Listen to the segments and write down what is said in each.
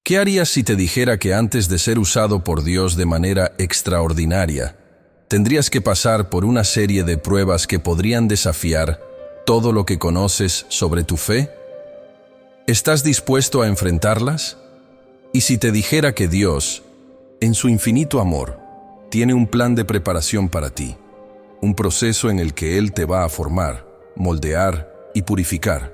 ¿Qué harías si te dijera que antes de ser usado por Dios de manera extraordinaria, tendrías que pasar por una serie de pruebas que podrían desafiar todo lo que conoces sobre tu fe? ¿Estás dispuesto a enfrentarlas? ¿Y si te dijera que Dios, en su infinito amor, tiene un plan de preparación para ti, un proceso en el que Él te va a formar, moldear y purificar,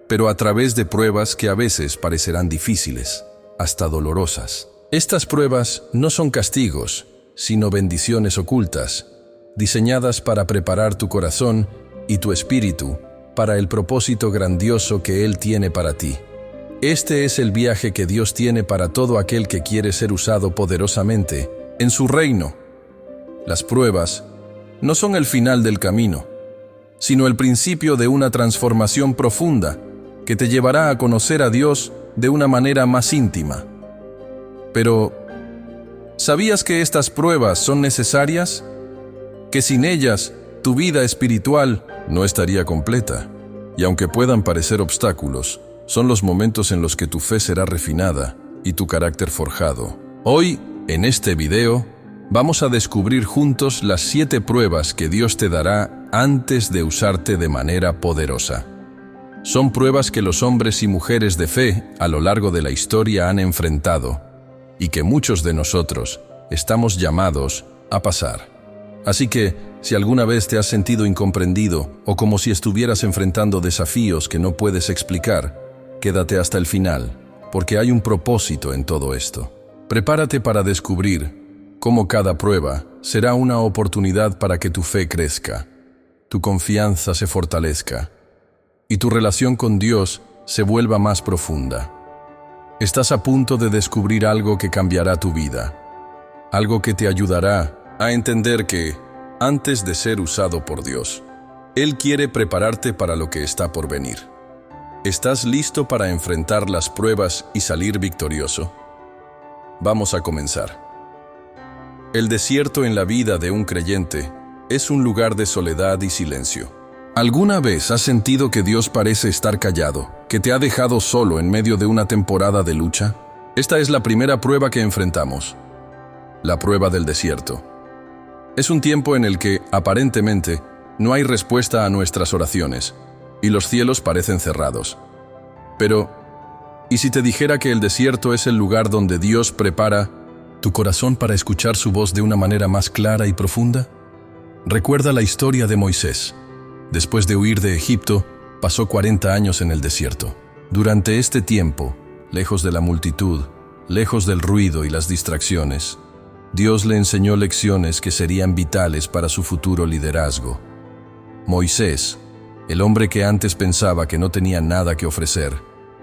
pero a través de pruebas que a veces parecerán difíciles, hasta dolorosas? Estas pruebas no son castigos, sino bendiciones ocultas, diseñadas para preparar tu corazón y tu espíritu para el propósito grandioso que Él tiene para ti. Este es el viaje que Dios tiene para todo aquel que quiere ser usado poderosamente en su reino. Las pruebas no son el final del camino, sino el principio de una transformación profunda que te llevará a conocer a Dios de una manera más íntima. Pero, ¿sabías que estas pruebas son necesarias? Que sin ellas, tu vida espiritual no estaría completa. Y aunque puedan parecer obstáculos, son los momentos en los que tu fe será refinada y tu carácter forjado. Hoy, en este video, vamos a descubrir juntos las 7 pruebas que Dios te dará antes de usarte de manera poderosa. Son pruebas que los hombres y mujeres de fe a lo largo de la historia han enfrentado y que muchos de nosotros estamos llamados a pasar. Así que, si alguna vez te has sentido incomprendido o como si estuvieras enfrentando desafíos que no puedes explicar, quédate hasta el final, porque hay un propósito en todo esto. Prepárate para descubrir cómo cada prueba será una oportunidad para que tu fe crezca, tu confianza se fortalezca y tu relación con Dios se vuelva más profunda. Estás a punto de descubrir algo que cambiará tu vida, algo que te ayudará a entender que, antes de ser usado por Dios, Él quiere prepararte para lo que está por venir. ¿Estás listo para enfrentar las pruebas y salir victorioso? Vamos a comenzar. El desierto en la vida de un creyente es un lugar de soledad y silencio. ¿Alguna vez has sentido que Dios parece estar callado, que te ha dejado solo en medio de una temporada de lucha? Esta es la primera prueba que enfrentamos, la prueba del desierto. Es un tiempo en el que, aparentemente, no hay respuesta a nuestras oraciones, y los cielos parecen cerrados. Pero, ¿y si te dijera que el desierto es el lugar donde Dios prepara tu corazón para escuchar su voz de una manera más clara y profunda? Recuerda la historia de Moisés. Después de huir de Egipto, pasó 40 años en el desierto. Durante este tiempo, lejos de la multitud, lejos del ruido y las distracciones, Dios le enseñó lecciones que serían vitales para su futuro liderazgo. Moisés, el hombre que antes pensaba que no tenía nada que ofrecer,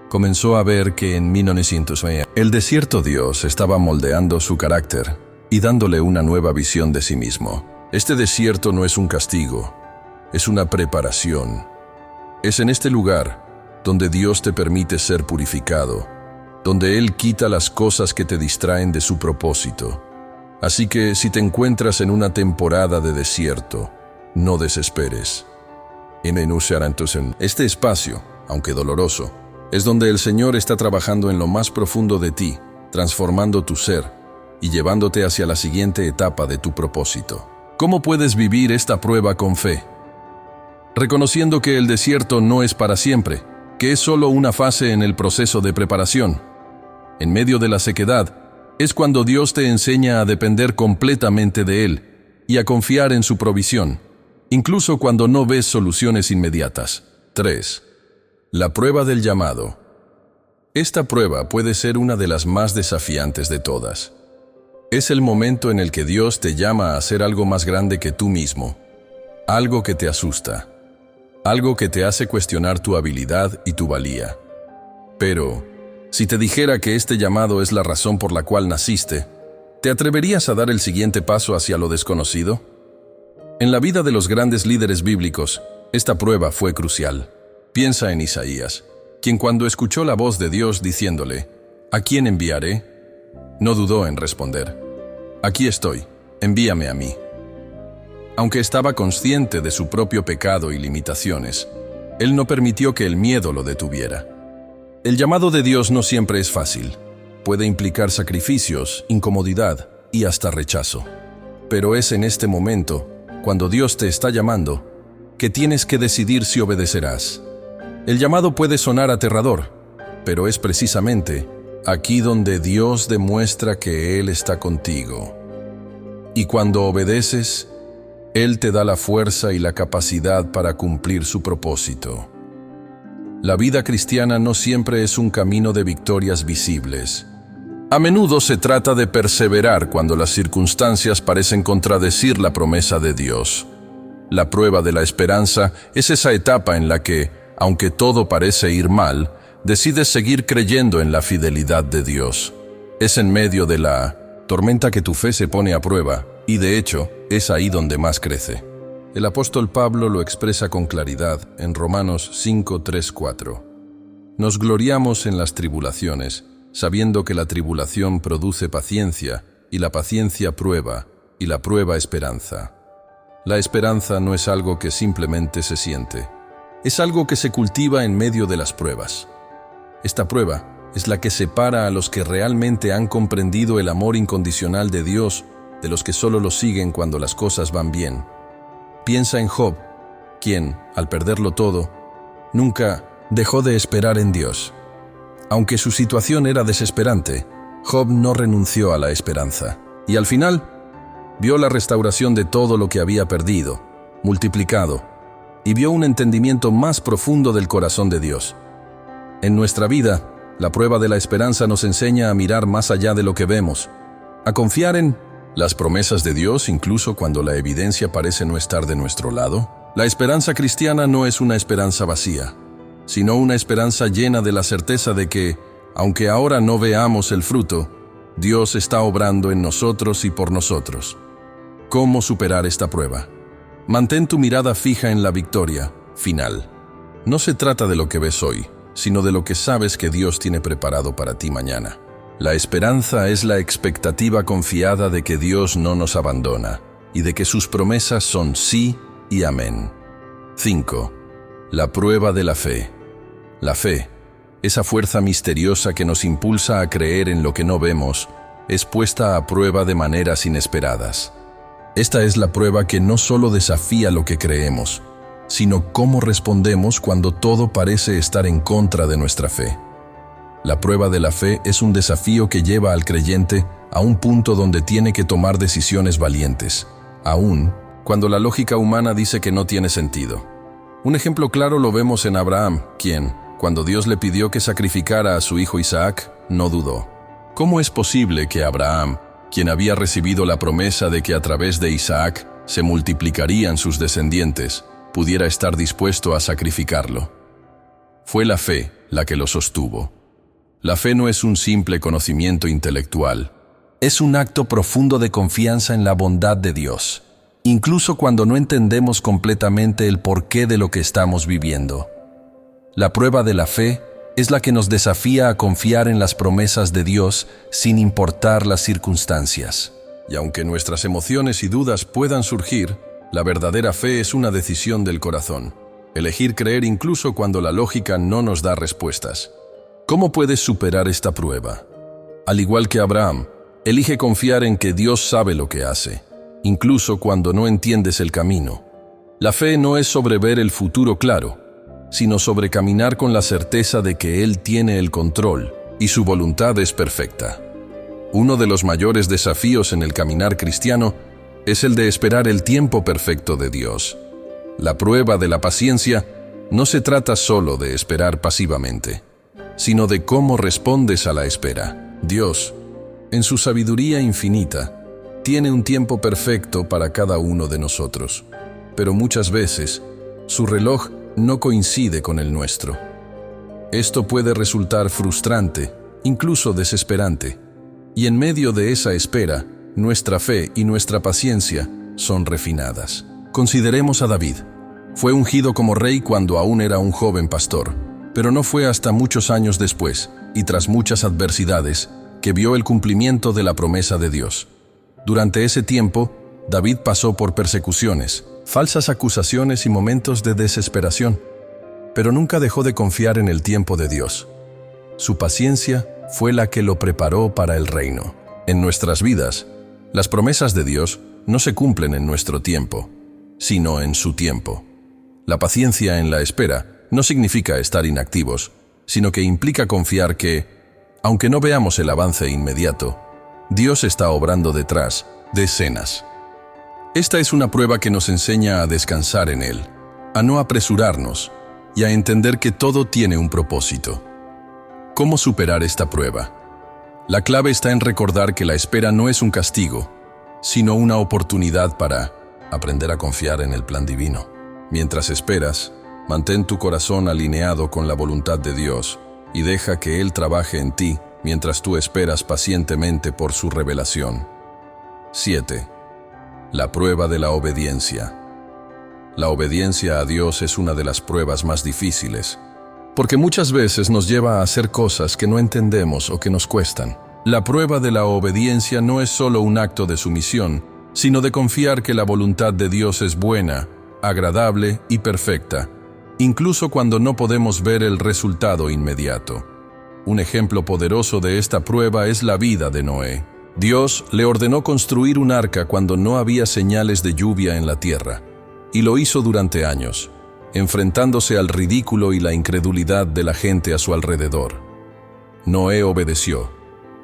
comenzó a ver que en 1920 el desierto Dios estaba moldeando su carácter y dándole una nueva visión de sí mismo. Este desierto no es un castigo, es una preparación. Es en este lugar donde Dios te permite ser purificado, donde Él quita las cosas que te distraen de su propósito. Así que si te encuentras en una temporada de desierto, no desesperes. Este espacio, aunque doloroso, es donde el Señor está trabajando en lo más profundo de ti, transformando tu ser y llevándote hacia la siguiente etapa de tu propósito. ¿Cómo puedes vivir esta prueba con fe? Reconociendo que el desierto no es para siempre, que es solo una fase en el proceso de preparación. En medio de la sequedad, es cuando Dios te enseña a depender completamente de Él y a confiar en su provisión, incluso cuando no ves soluciones inmediatas. 3. La prueba del llamado. Esta prueba puede ser una de las más desafiantes de todas. Es el momento en el que Dios te llama a hacer algo más grande que tú mismo, algo que te asusta, algo que te hace cuestionar tu habilidad y tu valía. Pero, si te dijera que este llamado es la razón por la cual naciste, ¿te atreverías a dar el siguiente paso hacia lo desconocido? En la vida de los grandes líderes bíblicos, esta prueba fue crucial. Piensa en Isaías, quien cuando escuchó la voz de Dios diciéndole, ¿a quién enviaré?, no dudó en responder, «Aquí estoy, envíame a mí». Aunque estaba consciente de su propio pecado y limitaciones, él no permitió que el miedo lo detuviera. El llamado de Dios no siempre es fácil. puede implicar sacrificios, incomodidad y hasta rechazo. Pero es en este momento, cuando Dios te está llamando, que tienes que decidir si obedecerás. El llamado puede sonar aterrador, pero es precisamente aquí donde Dios demuestra que Él está contigo. Y cuando obedeces, Él te da la fuerza y la capacidad para cumplir su propósito. La vida cristiana no siempre es un camino de victorias visibles. A menudo se trata de perseverar cuando las circunstancias parecen contradecir la promesa de Dios. La prueba de la esperanza es esa etapa en la que, aunque todo parece ir mal, decides seguir creyendo en la fidelidad de Dios. Es en medio de la tormenta que tu fe se pone a prueba, y de hecho, es ahí donde más crece. El apóstol Pablo lo expresa con claridad en Romanos 5, 3, 4. Nos gloriamos en las tribulaciones, sabiendo que la tribulación produce paciencia, y la paciencia prueba, y la prueba esperanza. La esperanza no es algo que simplemente se siente, es algo que se cultiva en medio de las pruebas. Esta prueba es la que separa a los que realmente han comprendido el amor incondicional de Dios de los que solo lo siguen cuando las cosas van bien. Piensa en Job, quien, al perderlo todo, nunca dejó de esperar en Dios. Aunque su situación era desesperante, Job no renunció a la esperanza, y al final vio la restauración de todo lo que había perdido, multiplicado, y vio un entendimiento más profundo del corazón de Dios. En nuestra vida, la prueba de la esperanza nos enseña a mirar más allá de lo que vemos, a confiar en las promesas de Dios incluso cuando la evidencia parece no estar de nuestro lado. La esperanza cristiana no es una esperanza vacía, sino una esperanza llena de la certeza de que, aunque ahora no veamos el fruto, Dios está obrando en nosotros y por nosotros. ¿Cómo superar esta prueba? Mantén tu mirada fija en la victoria final. No se trata de lo que ves hoy, sino de lo que sabes que Dios tiene preparado para ti mañana. La esperanza es la expectativa confiada de que Dios no nos abandona y de que sus promesas son sí y amén. 5. La prueba de la fe. La fe, esa fuerza misteriosa que nos impulsa a creer en lo que no vemos, es puesta a prueba de maneras inesperadas. Esta es la prueba que no solo desafía lo que creemos, sino cómo respondemos cuando todo parece estar en contra de nuestra fe. La prueba de la fe es un desafío que lleva al creyente a un punto donde tiene que tomar decisiones valientes, aun cuando la lógica humana dice que no tiene sentido. Un ejemplo claro lo vemos en Abraham, quien, cuando Dios le pidió que sacrificara a su hijo Isaac, no dudó. ¿Cómo es posible que Abraham, quien había recibido la promesa de que a través de Isaac se multiplicarían sus descendientes, pudiera estar dispuesto a sacrificarlo? Fue la fe la que lo sostuvo. La fe no es un simple conocimiento intelectual. Es un acto profundo de confianza en la bondad de Dios, incluso cuando no entendemos completamente el porqué de lo que estamos viviendo. La prueba de la fe es la que nos desafía a confiar en las promesas de Dios sin importar las circunstancias. Y aunque nuestras emociones y dudas puedan surgir, la verdadera fe es una decisión del corazón. Elegir creer incluso cuando la lógica no nos da respuestas. ¿Cómo puedes superar esta prueba? Al igual que Abraham, elige confiar en que Dios sabe lo que hace, incluso cuando no entiendes el camino. La fe no es sobre ver el futuro claro, sino sobre caminar con la certeza de que Él tiene el control y su voluntad es perfecta. Uno de los mayores desafíos en el caminar cristiano es el de esperar el tiempo perfecto de Dios. La prueba de la paciencia no se trata solo de esperar pasivamente, sino de cómo respondes a la espera. Dios, en su sabiduría infinita, tiene un tiempo perfecto para cada uno de nosotros, pero muchas veces su reloj no coincide con el nuestro. Esto puede resultar frustrante, incluso desesperante, y en medio de esa espera, nuestra fe y nuestra paciencia son refinadas. Consideremos a David. Fue ungido como rey cuando aún era un joven pastor, pero no fue hasta muchos años después, y tras muchas adversidades, que vio el cumplimiento de la promesa de Dios. Durante ese tiempo, David pasó por persecuciones, falsas acusaciones y momentos de desesperación, pero nunca dejó de confiar en el tiempo de Dios. Su paciencia fue la que lo preparó para el reino. En nuestras vidas, las promesas de Dios no se cumplen en nuestro tiempo, sino en su tiempo. La paciencia en la espera no significa estar inactivos, sino que implica confiar que, aunque no veamos el avance inmediato, Dios está obrando detrás de escenas. Esta es una prueba que nos enseña a descansar en Él, a no apresurarnos y a entender que todo tiene un propósito. ¿Cómo superar esta prueba? La clave está en recordar que la espera no es un castigo, sino una oportunidad para aprender a confiar en el plan divino. Mientras esperas, mantén tu corazón alineado con la voluntad de Dios y deja que Él trabaje en ti mientras tú esperas pacientemente por su revelación. 7. La prueba de la obediencia. La obediencia a Dios es una de las pruebas más difíciles, porque muchas veces nos lleva a hacer cosas que no entendemos o que nos cuestan. La prueba de la obediencia no es solo un acto de sumisión, sino de confiar que la voluntad de Dios es buena, agradable y perfecta, incluso cuando no podemos ver el resultado inmediato. Un ejemplo poderoso de esta prueba es la vida de Noé. Dios le ordenó construir un arca cuando no había señales de lluvia en la tierra, y lo hizo durante años, enfrentándose al ridículo y la incredulidad de la gente a su alrededor. Noé obedeció,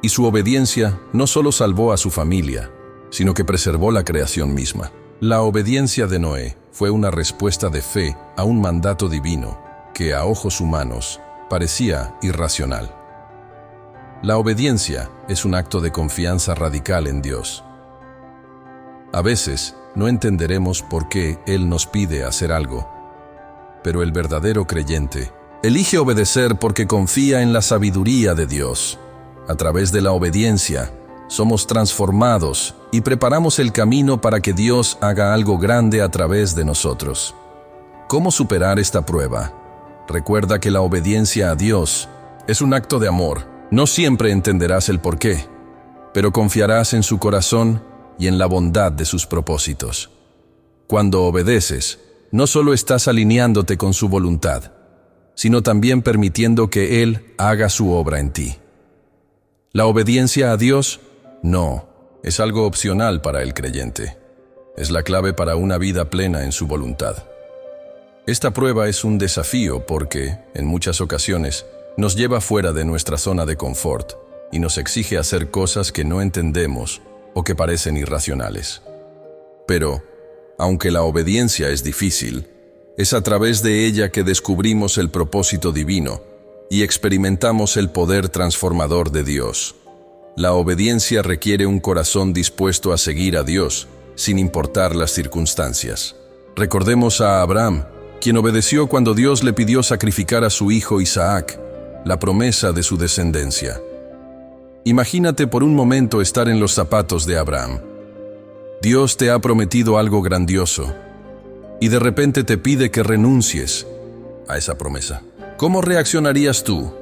y su obediencia no solo salvó a su familia, sino que preservó la creación misma. La obediencia de Noé fue una respuesta de fe a un mandato divino que a ojos humanos parecía irracional. La obediencia es un acto de confianza radical en Dios. A veces no entenderemos por qué Él nos pide hacer algo, pero el verdadero creyente elige obedecer porque confía en la sabiduría de Dios. A través de la obediencia, somos transformados y preparamos el camino para que Dios haga algo grande a través de nosotros. ¿Cómo superar esta prueba? Recuerda que la obediencia a Dios es un acto de amor. No siempre entenderás el porqué, pero confiarás en su corazón y en la bondad de sus propósitos. Cuando obedeces, no solo estás alineándote con su voluntad, sino también permitiendo que Él haga su obra en ti. La obediencia a Dios no es algo opcional para el creyente. Es la clave para una vida plena en su voluntad. Esta prueba es un desafío porque, en muchas ocasiones, nos lleva fuera de nuestra zona de confort y nos exige hacer cosas que no entendemos o que parecen irracionales. Pero, aunque la obediencia es difícil, es a través de ella que descubrimos el propósito divino y experimentamos el poder transformador de Dios. La obediencia requiere un corazón dispuesto a seguir a Dios, sin importar las circunstancias. Recordemos a Abraham, quien obedeció cuando Dios le pidió sacrificar a su hijo Isaac, la promesa de su descendencia. Imagínate por un momento estar en los zapatos de Abraham. Dios te ha prometido algo grandioso, y de repente te pide que renuncies a esa promesa. ¿Cómo reaccionarías tú?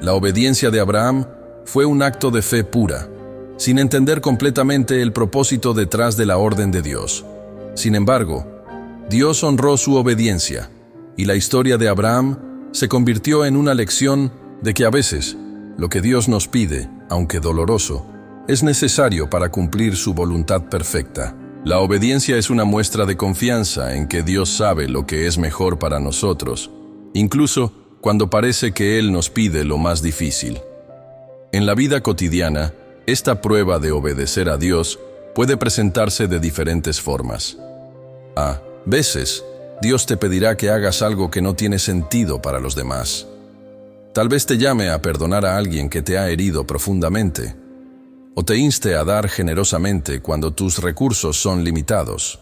La obediencia de Abraham fue un acto de fe pura, sin entender completamente el propósito detrás de la orden de Dios. Sin embargo, Dios honró su obediencia, y la historia de Abraham se convirtió en una lección de que a veces lo que Dios nos pide, aunque doloroso, es necesario para cumplir su voluntad perfecta. La obediencia es una muestra de confianza en que Dios sabe lo que es mejor para nosotros, incluso cuando parece que Él nos pide lo más difícil. En la vida cotidiana, esta prueba de obedecer a Dios puede presentarse de diferentes formas. A veces, Dios te pedirá que hagas algo que no tiene sentido para los demás. Tal vez te llame a perdonar a alguien que te ha herido profundamente, o te inste a dar generosamente cuando tus recursos son limitados.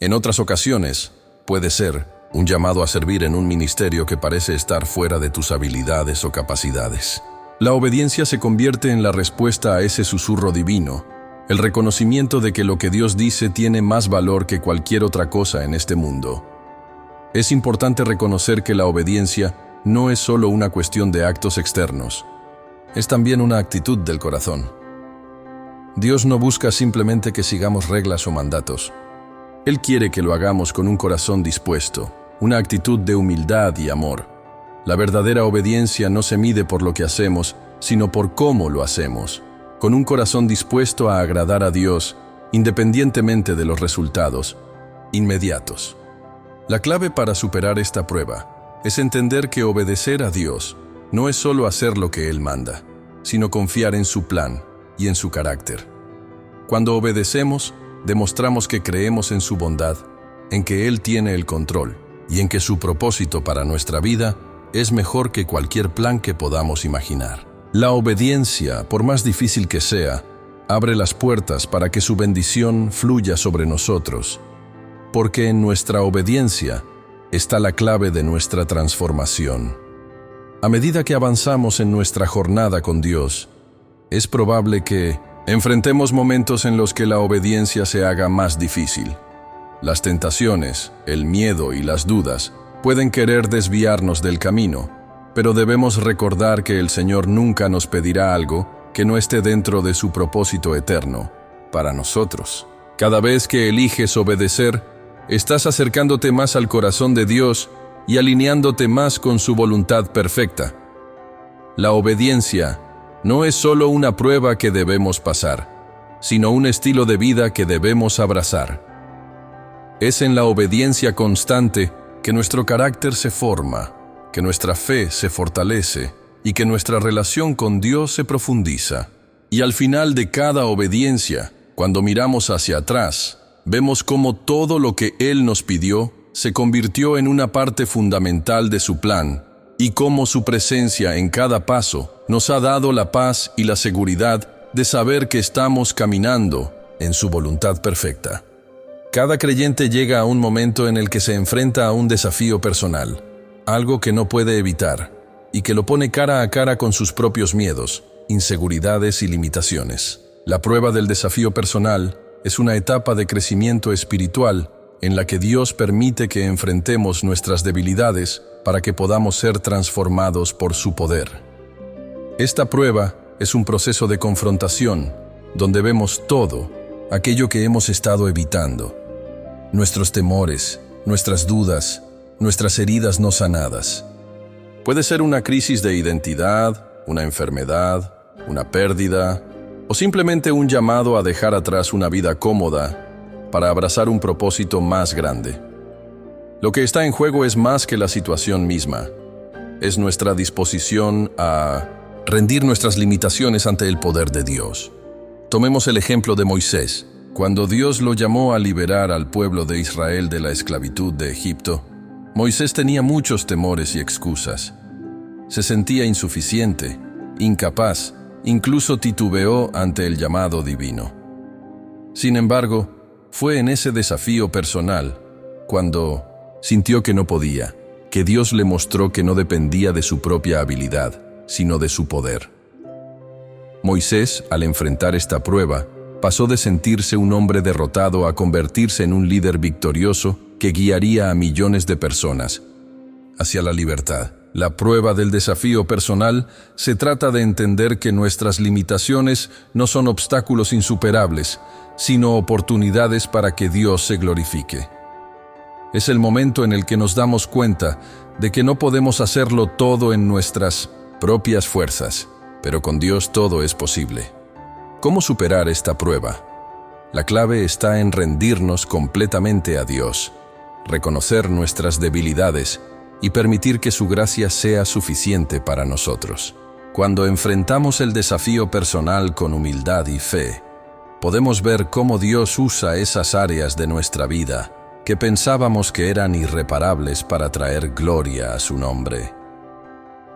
En otras ocasiones, puede ser un llamado a servir en un ministerio que parece estar fuera de tus habilidades o capacidades. La obediencia se convierte en la respuesta a ese susurro divino, el reconocimiento de que lo que Dios dice tiene más valor que cualquier otra cosa en este mundo. Es importante reconocer que la obediencia no es solo una cuestión de actos externos, es también una actitud del corazón. Dios no busca simplemente que sigamos reglas o mandatos. Él quiere que lo hagamos con un corazón dispuesto, una actitud de humildad y amor. La verdadera obediencia no se mide por lo que hacemos, sino por cómo lo hacemos, con un corazón dispuesto a agradar a Dios, independientemente de los resultados inmediatos. La clave para superar esta prueba es entender que obedecer a Dios no es solo hacer lo que Él manda, sino confiar en su plan y en su carácter. Cuando obedecemos, demostramos que creemos en su bondad, en que Él tiene el control y en que su propósito para nuestra vida es mejor que cualquier plan que podamos imaginar. La obediencia, por más difícil que sea, abre las puertas para que su bendición fluya sobre nosotros, porque en nuestra obediencia está la clave de nuestra transformación. A medida que avanzamos en nuestra jornada con Dios, es probable que enfrentemos momentos en los que la obediencia se haga más difícil. Las tentaciones, el miedo y las dudas pueden querer desviarnos del camino, pero debemos recordar que el Señor nunca nos pedirá algo que no esté dentro de su propósito eterno para nosotros. Cada vez que eliges obedecer, estás acercándote más al corazón de Dios y alineándote más con su voluntad perfecta. La obediencia no es solo una prueba que debemos pasar, sino un estilo de vida que debemos abrazar. Es en la obediencia constante que nuestro carácter se forma, que nuestra fe se fortalece y que nuestra relación con Dios se profundiza. Y al final de cada obediencia, cuando miramos hacia atrás, vemos cómo todo lo que Él nos pidió se convirtió en una parte fundamental de su plan, y cómo su presencia en cada paso nos ha dado la paz y la seguridad de saber que estamos caminando en su voluntad perfecta. Cada creyente llega a un momento en el que se enfrenta a un desafío personal, algo que no puede evitar, y que lo pone cara a cara con sus propios miedos, inseguridades y limitaciones. La prueba del desafío personal es una etapa de crecimiento espiritual en la que Dios permite que enfrentemos nuestras debilidades para que podamos ser transformados por su poder. Esta prueba es un proceso de confrontación donde vemos todo aquello que hemos estado evitando, nuestros temores, nuestras dudas, nuestras heridas no sanadas. Puede ser una crisis de identidad, una enfermedad, una pérdida, o simplemente un llamado a dejar atrás una vida cómoda para abrazar un propósito más grande. Lo que está en juego es más que la situación misma. Es nuestra disposición a rendir nuestras limitaciones ante el poder de Dios. Tomemos el ejemplo de Moisés. Cuando Dios lo llamó a liberar al pueblo de Israel de la esclavitud de Egipto, Moisés tenía muchos temores y excusas. Se sentía insuficiente, incapaz, incluso titubeó ante el llamado divino. Sin embargo, fue en ese desafío personal, cuando sintió que no podía, que Dios le mostró que no dependía de su propia habilidad, sino de su poder. Moisés, al enfrentar esta prueba, pasó de sentirse un hombre derrotado a convertirse en un líder victorioso que guiaría a millones de personas hacia la libertad. La prueba del desafío personal se trata de entender que nuestras limitaciones no son obstáculos insuperables, sino oportunidades para que Dios se glorifique. Es el momento en el que nos damos cuenta de que no podemos hacerlo todo en nuestras propias fuerzas, pero con Dios todo es posible. ¿Cómo superar esta prueba? La clave está en rendirnos completamente a Dios, reconocer nuestras debilidades y permitir que su gracia sea suficiente para nosotros. Cuando enfrentamos el desafío personal con humildad y fe, podemos ver cómo Dios usa esas áreas de nuestra vida que pensábamos que eran irreparables para traer gloria a su nombre.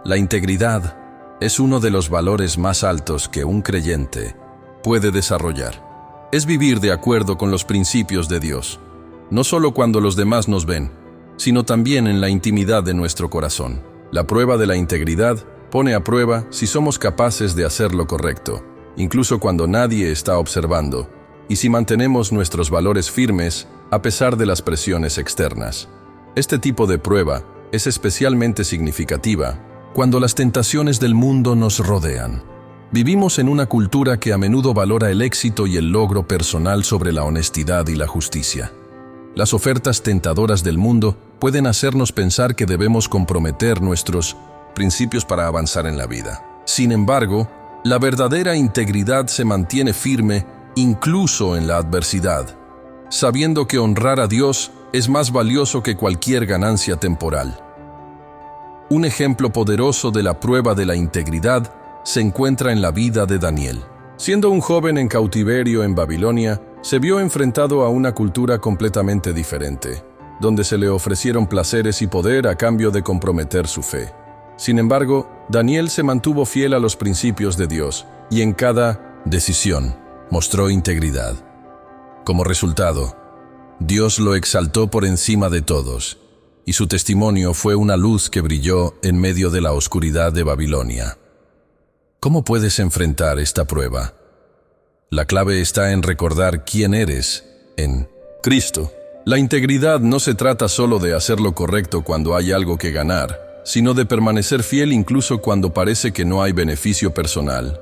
La integridad es uno de los valores más altos que un creyente puede desarrollar. Es vivir de acuerdo con los principios de Dios, no solo cuando los demás nos ven, sino también en la intimidad de nuestro corazón. La prueba de la integridad pone a prueba si somos capaces de hacer lo correcto, incluso cuando nadie está observando, y si mantenemos nuestros valores firmes a pesar de las presiones externas. Este tipo de prueba es especialmente significativa cuando las tentaciones del mundo nos rodean. Vivimos en una cultura que a menudo valora el éxito y el logro personal sobre la honestidad y la justicia. Las ofertas tentadoras del mundo pueden hacernos pensar que debemos comprometer nuestros principios para avanzar en la vida. Sin embargo, la verdadera integridad se mantiene firme incluso en la adversidad, sabiendo que honrar a Dios es más valioso que cualquier ganancia temporal. Un ejemplo poderoso de la prueba de la integridad se encuentra en la vida de Daniel. Siendo un joven en cautiverio en Babilonia, se vio enfrentado a una cultura completamente diferente, donde se le ofrecieron placeres y poder a cambio de comprometer su fe. Sin embargo, Daniel se mantuvo fiel a los principios de Dios y en cada decisión mostró integridad. Como resultado, Dios lo exaltó por encima de todos, y su testimonio fue una luz que brilló en medio de la oscuridad de Babilonia. ¿Cómo puedes enfrentar esta prueba? La clave está en recordar quién eres en Cristo. La integridad no se trata solo de hacer lo correcto cuando hay algo que ganar, sino de permanecer fiel incluso cuando parece que no hay beneficio personal.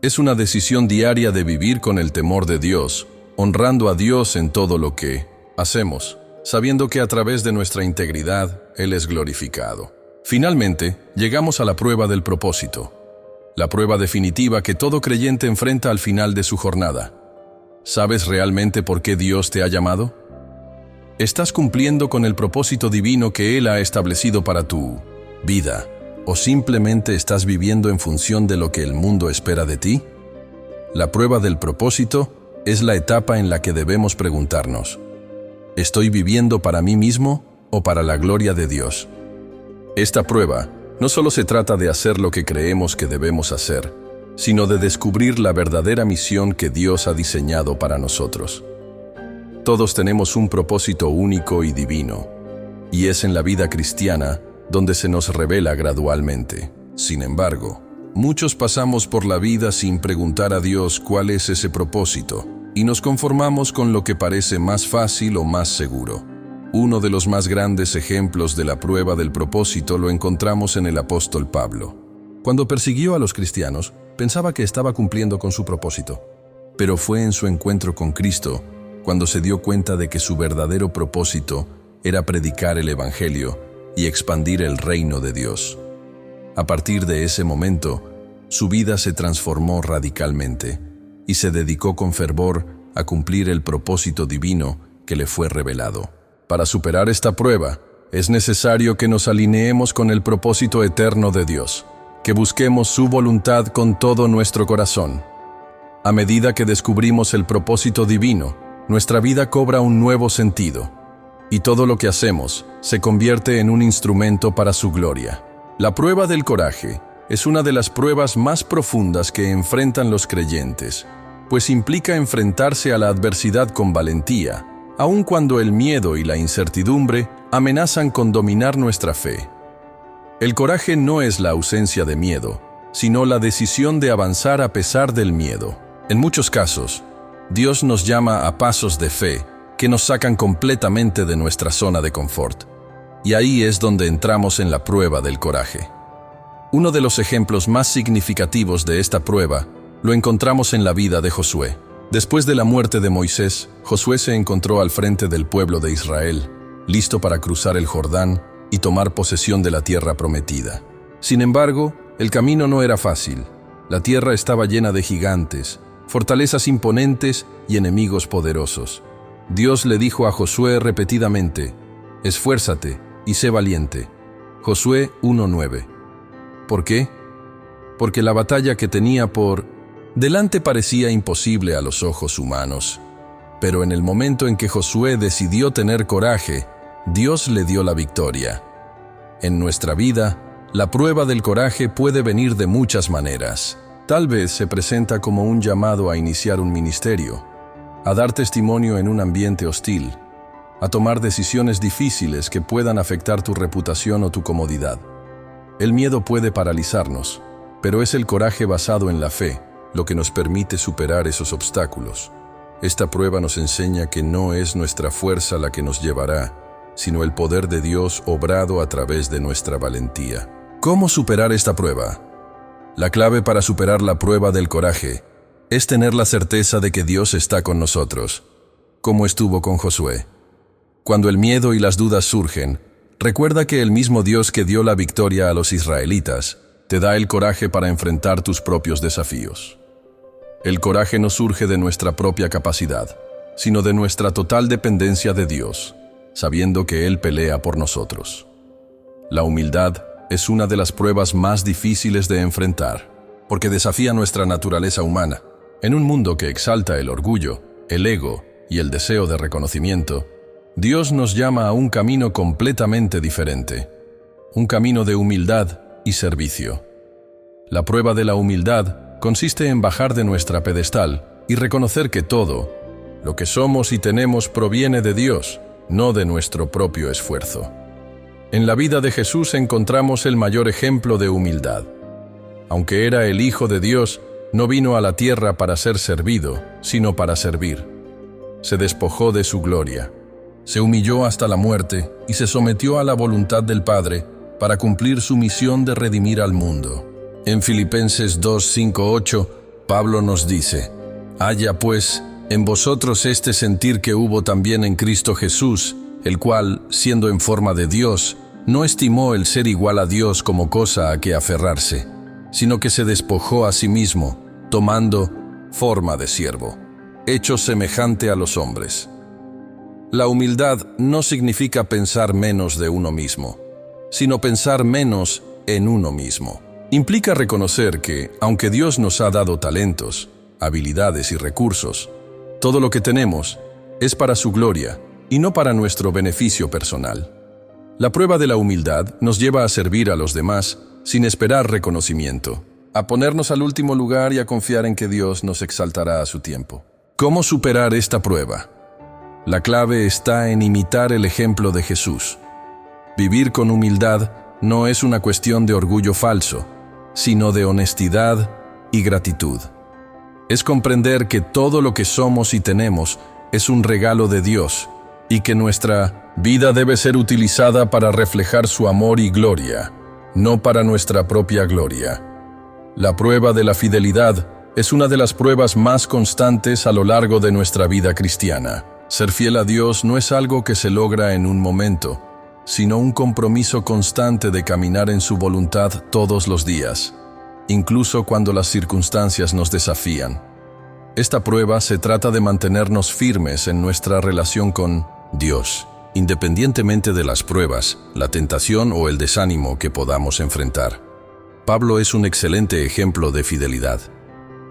Es una decisión diaria de vivir con el temor de Dios, honrando a Dios en todo lo que hacemos, sabiendo que a través de nuestra integridad, Él es glorificado. Finalmente, llegamos a la prueba del propósito, la prueba definitiva que todo creyente enfrenta al final de su jornada. ¿Sabes realmente por qué Dios te ha llamado? ¿Estás cumpliendo con el propósito divino que Él ha establecido para tu vida? ¿O simplemente estás viviendo en función de lo que el mundo espera de ti? La prueba del propósito es la etapa en la que debemos preguntarnos: ¿estoy viviendo para mí mismo o para la gloria de Dios? Esta prueba no solo se trata de hacer lo que creemos que debemos hacer, sino de descubrir la verdadera misión que Dios ha diseñado para nosotros. Todos tenemos un propósito único y divino, y es en la vida cristiana donde se nos revela gradualmente. Sin embargo, muchos pasamos por la vida sin preguntar a Dios cuál es ese propósito, y nos conformamos con lo que parece más fácil o más seguro. Uno de los más grandes ejemplos de la prueba del propósito lo encontramos en el apóstol Pablo. Cuando persiguió a los cristianos, pensaba que estaba cumpliendo con su propósito, pero fue en su encuentro con Cristo cuando se dio cuenta de que su verdadero propósito era predicar el Evangelio y expandir el reino de Dios. A partir de ese momento, su vida se transformó radicalmente y se dedicó con fervor a cumplir el propósito divino que le fue revelado. Para superar esta prueba, es necesario que nos alineemos con el propósito eterno de Dios, que busquemos su voluntad con todo nuestro corazón. A medida que descubrimos el propósito divino, nuestra vida cobra un nuevo sentido, y todo lo que hacemos se convierte en un instrumento para su gloria. La prueba del coraje es una de las pruebas más profundas que enfrentan los creyentes, pues implica enfrentarse a la adversidad con valentía, aun cuando el miedo y la incertidumbre amenazan con dominar nuestra fe. El coraje no es la ausencia de miedo, sino la decisión de avanzar a pesar del miedo. En muchos casos, Dios nos llama a pasos de fe que nos sacan completamente de nuestra zona de confort. Y ahí es donde entramos en la prueba del coraje. Uno de los ejemplos más significativos de esta prueba lo encontramos en la vida de Josué. Después de la muerte de Moisés, Josué se encontró al frente del pueblo de Israel, listo para cruzar el Jordán y tomar posesión de la tierra prometida. Sin embargo, el camino no era fácil. La tierra estaba llena de gigantes, fortalezas imponentes y enemigos poderosos. Dios le dijo a Josué repetidamente: «Esfuérzate y sé valiente». Josué 1:9. ¿Por qué? Porque la batalla que tenía por delante parecía imposible a los ojos humanos. Pero en el momento en que Josué decidió tener coraje, Dios le dio la victoria. En nuestra vida, la prueba del coraje puede venir de muchas maneras. Tal vez se presenta como un llamado a iniciar un ministerio, a dar testimonio en un ambiente hostil, a tomar decisiones difíciles que puedan afectar tu reputación o tu comodidad. El miedo puede paralizarnos, pero es el coraje basado en la fe lo que nos permite superar esos obstáculos. Esta prueba nos enseña que no es nuestra fuerza la que nos llevará, sino el poder de Dios obrado a través de nuestra valentía. ¿Cómo superar esta prueba? La clave para superar la prueba del coraje es tener la certeza de que Dios está con nosotros, como estuvo con Josué. Cuando el miedo y las dudas surgen, recuerda que el mismo Dios que dio la victoria a los israelitas te da el coraje para enfrentar tus propios desafíos. El coraje no surge de nuestra propia capacidad, sino de nuestra total dependencia de Dios, sabiendo que Él pelea por nosotros. La humildad es una de las pruebas más difíciles de enfrentar, porque desafía nuestra naturaleza humana. En un mundo que exalta el orgullo, el ego y el deseo de reconocimiento, Dios nos llama a un camino completamente diferente, un camino de humildad y servicio. La prueba de la humildad consiste en bajar de nuestra pedestal y reconocer que todo lo que somos y tenemos proviene de Dios, no de nuestro propio esfuerzo. En la vida de Jesús encontramos el mayor ejemplo de humildad. Aunque era el Hijo de Dios, no vino a la tierra para ser servido, sino para servir. Se despojó de su gloria, se humilló hasta la muerte y se sometió a la voluntad del Padre para cumplir su misión de redimir al mundo. En Filipenses 2:5-8, Pablo nos dice: «Haya pues en vosotros este sentir que hubo también en Cristo Jesús, el cual, siendo en forma de Dios, no estimó el ser igual a Dios como cosa a que aferrarse, sino que se despojó a sí mismo, tomando forma de siervo, hecho semejante a los hombres». La humildad no significa pensar menos de uno mismo, sino pensar menos en uno mismo. Implica reconocer que, aunque Dios nos ha dado talentos, habilidades y recursos, todo lo que tenemos es para su gloria y no para nuestro beneficio personal. La prueba de la humildad nos lleva a servir a los demás sin esperar reconocimiento, a ponernos al último lugar y a confiar en que Dios nos exaltará a su tiempo. ¿Cómo superar esta prueba? La clave está en imitar el ejemplo de Jesús. Vivir con humildad no es una cuestión de orgullo falso, sino de honestidad y gratitud. Es comprender que todo lo que somos y tenemos es un regalo de Dios y que nuestra vida debe ser utilizada para reflejar su amor y gloria, no para nuestra propia gloria. La prueba de la fidelidad es una de las pruebas más constantes a lo largo de nuestra vida cristiana. Ser fiel a Dios no es algo que se logra en un momento, sino un compromiso constante de caminar en su voluntad todos los días, incluso cuando las circunstancias nos desafían. Esta prueba se trata de mantenernos firmes en nuestra relación con Dios, independientemente de las pruebas, la tentación o el desánimo que podamos enfrentar. Pablo es un excelente ejemplo de fidelidad.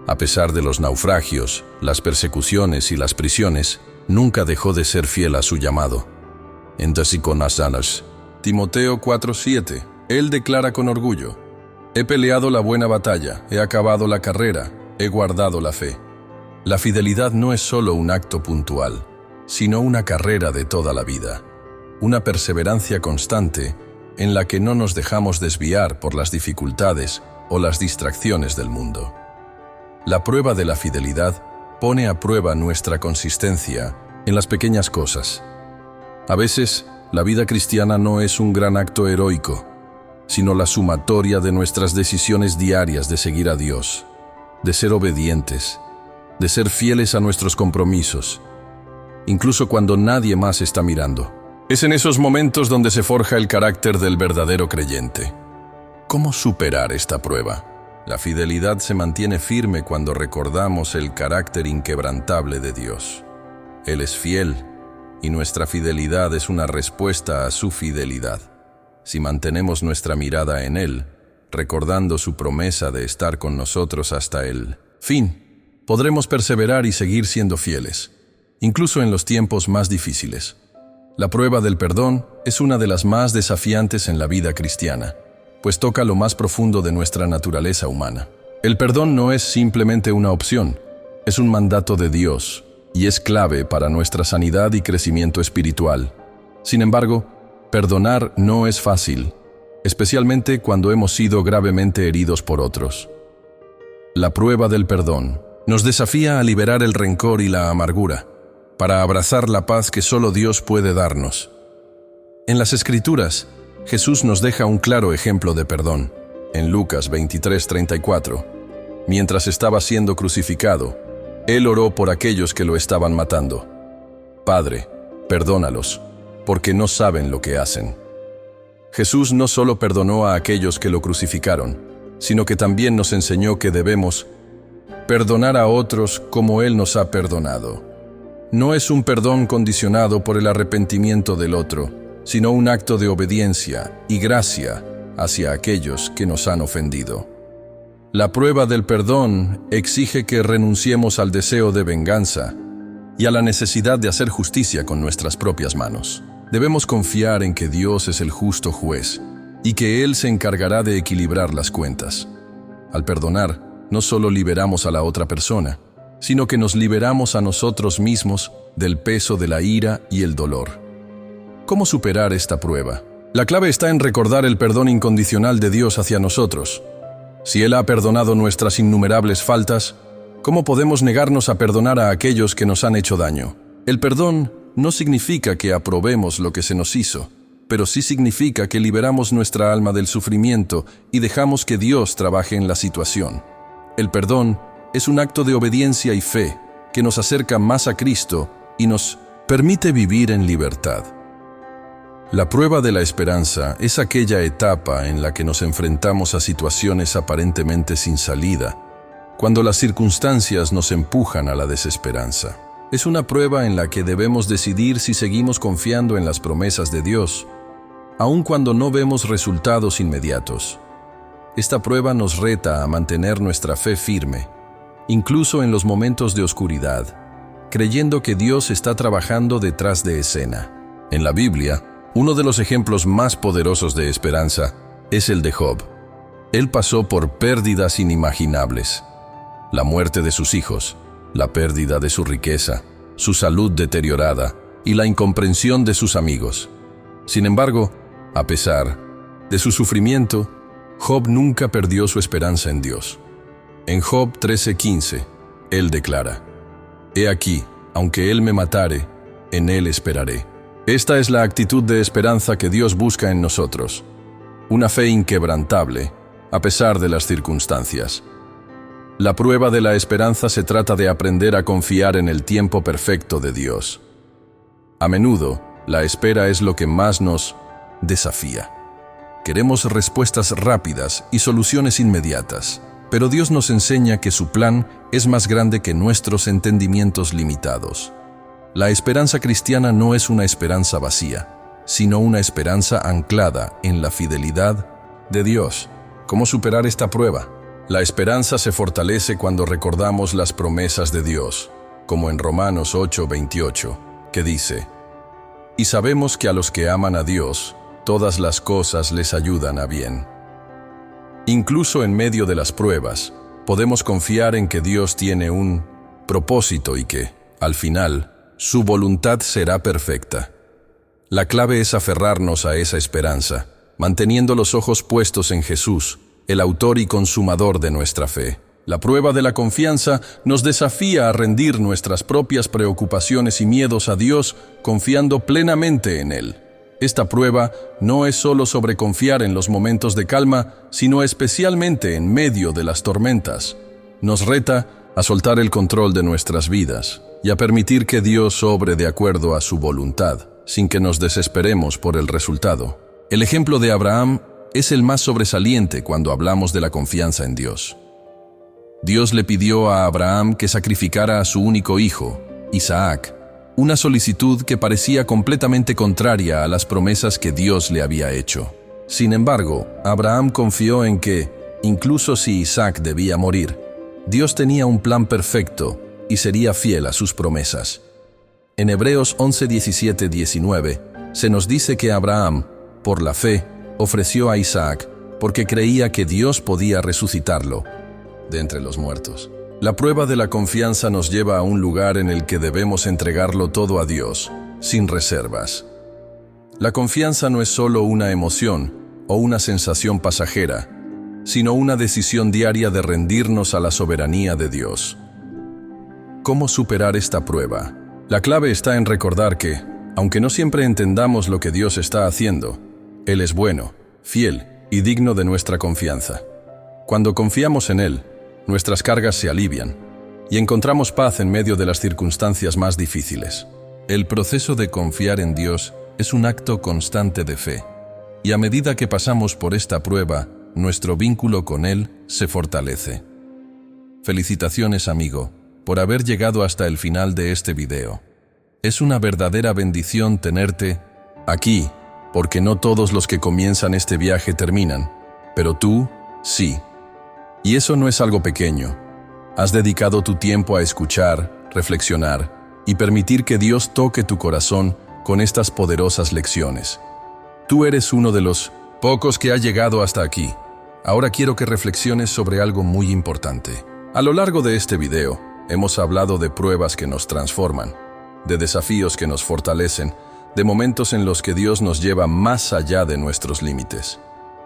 A pesar de los naufragios, las persecuciones y las prisiones, nunca dejó de ser fiel a su llamado. En Timoteo 4:7, él declara con orgullo: «He peleado la buena batalla, he acabado la carrera, he guardado la fe». La fidelidad no es solo un acto puntual, sino una carrera de toda la vida, una perseverancia constante en la que no nos dejamos desviar por las dificultades o las distracciones del mundo. La prueba de la fidelidad pone a prueba nuestra consistencia en las pequeñas cosas. A veces, la vida cristiana no es un gran acto heroico, sino la sumatoria de nuestras decisiones diarias de seguir a Dios, de ser obedientes, de ser fieles a nuestros compromisos, incluso cuando nadie más está mirando. Es en esos momentos donde se forja el carácter del verdadero creyente. ¿Cómo superar esta prueba? La fidelidad se mantiene firme cuando recordamos el carácter inquebrantable de Dios. Él es fiel, y nuestra fidelidad es una respuesta a su fidelidad. Si mantenemos nuestra mirada en Él, recordando su promesa de estar con nosotros hasta el fin, podremos perseverar y seguir siendo fieles, incluso en los tiempos más difíciles. La prueba del perdón es una de las más desafiantes en la vida cristiana, pues toca lo más profundo de nuestra naturaleza humana. El perdón no es simplemente una opción, es un mandato de Dios, y es clave para nuestra sanidad y crecimiento espiritual. Sin embargo, perdonar no es fácil, especialmente cuando hemos sido gravemente heridos por otros. La prueba del perdón nos desafía a liberar el rencor y la amargura, para abrazar la paz que solo Dios puede darnos. En las Escrituras, Jesús nos deja un claro ejemplo de perdón. En Lucas 23:34, mientras estaba siendo crucificado, Él oró por aquellos que lo estaban matando. «Padre, perdónalos, porque no saben lo que hacen». Jesús no solo perdonó a aquellos que lo crucificaron, sino que también nos enseñó que debemos perdonar a otros como Él nos ha perdonado. No es un perdón condicionado por el arrepentimiento del otro, sino un acto de obediencia y gracia hacia aquellos que nos han ofendido. La prueba del perdón exige que renunciemos al deseo de venganza y a la necesidad de hacer justicia con nuestras propias manos. Debemos confiar en que Dios es el justo juez y que Él se encargará de equilibrar las cuentas. Al perdonar, no solo liberamos a la otra persona, sino que nos liberamos a nosotros mismos del peso de la ira y el dolor. ¿Cómo superar esta prueba? La clave está en recordar el perdón incondicional de Dios hacia nosotros. Si Él ha perdonado nuestras innumerables faltas, ¿cómo podemos negarnos a perdonar a aquellos que nos han hecho daño? El perdón no significa que aprobemos lo que se nos hizo, pero sí significa que liberamos nuestra alma del sufrimiento y dejamos que Dios trabaje en la situación. El perdón es un acto de obediencia y fe que nos acerca más a Cristo y nos permite vivir en libertad. La prueba de la esperanza es aquella etapa en la que nos enfrentamos a situaciones aparentemente sin salida, cuando las circunstancias nos empujan a la desesperanza. Es una prueba en la que debemos decidir si seguimos confiando en las promesas de Dios, aun cuando no vemos resultados inmediatos. Esta prueba nos reta a mantener nuestra fe firme, incluso en los momentos de oscuridad, creyendo que Dios está trabajando detrás de escena. En la Biblia, uno de los ejemplos más poderosos de esperanza es el de Job. Él pasó por pérdidas inimaginables: la muerte de sus hijos, la pérdida de su riqueza, su salud deteriorada y la incomprensión de sus amigos. Sin embargo, a pesar de su sufrimiento, Job nunca perdió su esperanza en Dios. En Job 13:15, él declara: «He aquí, aunque Él me matare, en Él esperaré». Esta es la actitud de esperanza que Dios busca en nosotros, una fe inquebrantable, a pesar de las circunstancias. La prueba de la esperanza se trata de aprender a confiar en el tiempo perfecto de Dios. A menudo, la espera es lo que más nos desafía. Queremos respuestas rápidas y soluciones inmediatas, pero Dios nos enseña que su plan es más grande que nuestros entendimientos limitados. La esperanza cristiana no es una esperanza vacía, sino una esperanza anclada en la fidelidad de Dios. ¿Cómo superar esta prueba? La esperanza se fortalece cuando recordamos las promesas de Dios, como en Romanos 8:28, que dice: «Y sabemos que a los que aman a Dios, todas las cosas les ayudan a bien». Incluso en medio de las pruebas, podemos confiar en que Dios tiene un propósito y que, al final, su voluntad será perfecta. La clave es aferrarnos a esa esperanza, manteniendo los ojos puestos en Jesús, el autor y consumador de nuestra fe. La prueba de la confianza nos desafía a rendir nuestras propias preocupaciones y miedos a Dios, confiando plenamente en Él. Esta prueba no es solo sobre confiar en los momentos de calma, sino especialmente en medio de las tormentas. Nos reta a soltar el control de nuestras vidas y a permitir que Dios obre de acuerdo a su voluntad, sin que nos desesperemos por el resultado. El ejemplo de Abraham es el más sobresaliente cuando hablamos de la confianza en Dios. Dios le pidió a Abraham que sacrificara a su único hijo, Isaac, una solicitud que parecía completamente contraria a las promesas que Dios le había hecho. Sin embargo, Abraham confió en que, incluso si Isaac debía morir, Dios tenía un plan perfecto y sería fiel a sus promesas. En Hebreos 11:17-19 se nos dice que Abraham, por la fe, ofreció a Isaac porque creía que Dios podía resucitarlo de entre los muertos. La prueba de la confianza nos lleva a un lugar en el que debemos entregarlo todo a Dios, sin reservas. La confianza no es solo una emoción o una sensación pasajera, sino una decisión diaria de rendirnos a la soberanía de Dios. ¿Cómo superar esta prueba? La clave está en recordar que, aunque no siempre entendamos lo que Dios está haciendo, Él es bueno, fiel y digno de nuestra confianza. Cuando confiamos en Él, nuestras cargas se alivian y encontramos paz en medio de las circunstancias más difíciles. El proceso de confiar en Dios es un acto constante de fe, y a medida que pasamos por esta prueba, nuestro vínculo con Él se fortalece. Felicitaciones, amigo, por haber llegado hasta el final de este video. Es una verdadera bendición tenerte aquí, porque no todos los que comienzan este viaje terminan, pero tú, sí. Y eso no es algo pequeño. Has dedicado tu tiempo a escuchar, reflexionar y permitir que Dios toque tu corazón con estas poderosas lecciones. Tú eres uno de los pocos que ha llegado hasta aquí. Ahora quiero que reflexiones sobre algo muy importante. A lo largo de este video, hemos hablado de pruebas que nos transforman, de desafíos que nos fortalecen, de momentos en los que Dios nos lleva más allá de nuestros límites.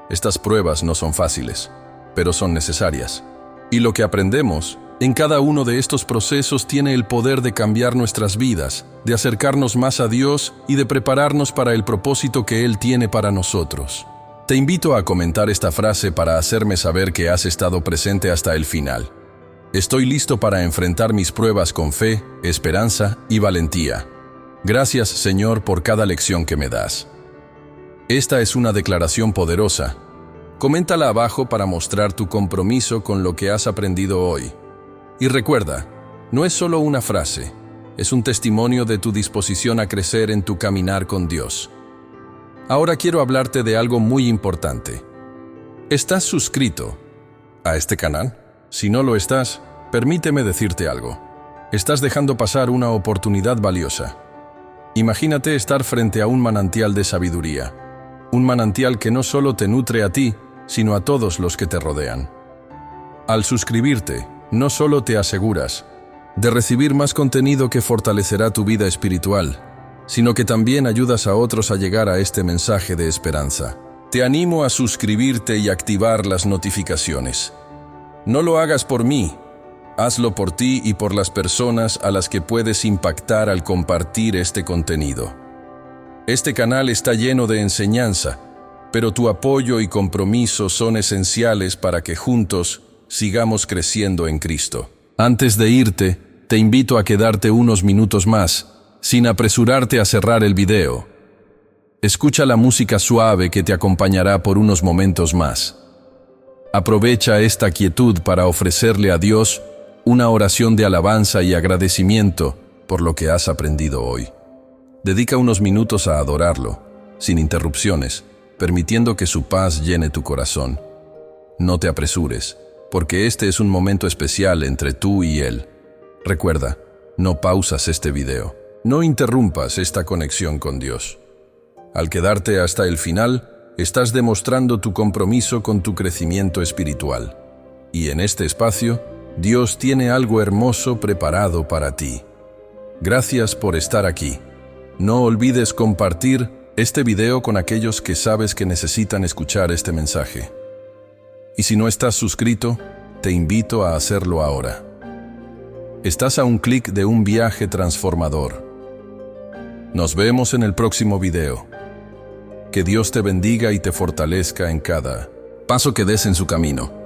Estas pruebas no son fáciles, pero son necesarias. Y lo que aprendemos en cada uno de estos procesos tiene el poder de cambiar nuestras vidas, de acercarnos más a Dios y de prepararnos para el propósito que Él tiene para nosotros. Te invito a comentar esta frase para hacerme saber que has estado presente hasta el final. Estoy listo para enfrentar mis pruebas con fe, esperanza y valentía. Gracias, Señor, por cada lección que me das. Esta es una declaración poderosa. Coméntala abajo para mostrar tu compromiso con lo que has aprendido hoy. Y recuerda, no es solo una frase, es un testimonio de tu disposición a crecer en tu caminar con Dios. Ahora quiero hablarte de algo muy importante. ¿Estás suscrito a este canal? Si no lo estás, permíteme decirte algo. Estás dejando pasar una oportunidad valiosa. Imagínate estar frente a un manantial de sabiduría. Un manantial que no solo te nutre a ti, sino a todos los que te rodean. Al suscribirte, no solo te aseguras de recibir más contenido que fortalecerá tu vida espiritual, sino que también ayudas a otros a llegar a este mensaje de esperanza. Te animo a suscribirte y activar las notificaciones. No lo hagas por mí, hazlo por ti y por las personas a las que puedes impactar al compartir este contenido. Este canal está lleno de enseñanza, pero tu apoyo y compromiso son esenciales para que juntos sigamos creciendo en Cristo. Antes de irte, te invito a quedarte unos minutos más, sin apresurarte a cerrar el video. Escucha la música suave que te acompañará por unos momentos más. Aprovecha esta quietud para ofrecerle a Dios una oración de alabanza y agradecimiento por lo que has aprendido hoy. Dedica unos minutos a adorarlo, sin interrupciones, permitiendo que su paz llene tu corazón. No te apresures, porque este es un momento especial entre tú y Él. Recuerda, no pausas este video. No interrumpas esta conexión con Dios. Al quedarte hasta el final, estás demostrando tu compromiso con tu crecimiento espiritual. Y en este espacio, Dios tiene algo hermoso preparado para ti. Gracias por estar aquí. No olvides compartir este video con aquellos que sabes que necesitan escuchar este mensaje. Y si no estás suscrito, te invito a hacerlo ahora. Estás a un clic de un viaje transformador. Nos vemos en el próximo video. Que Dios te bendiga y te fortalezca en cada paso que des en su camino.